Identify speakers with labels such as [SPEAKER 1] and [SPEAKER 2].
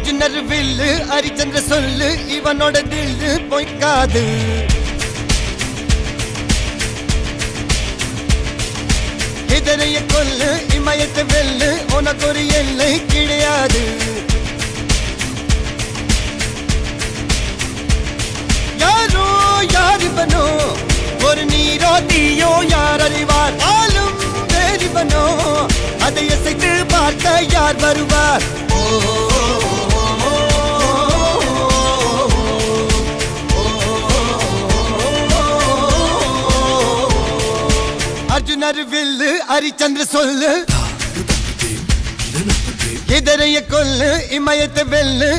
[SPEAKER 1] அர்ஜுனர் வில்லு ஹரிச்சந்திர சொல்லு இவனோட தில்லு பொய்க்காது. எதிரைய கொல்லு இமயத்தை வெல்லு உனக்கு ஒரு எல்லை கிடையாது. யாரோ யார் இவனோ ஒரு நீரோ தீயோ யார் அறிவார். ஆளும் வேறிவனோ அதை அசைத்து பார்க்க யார் வருவார். அர்ஜுனர் வில்லு ஹரிச்சந்திர சொல்லு எதிரைய கொல்லு இமயத்தை வெல்லு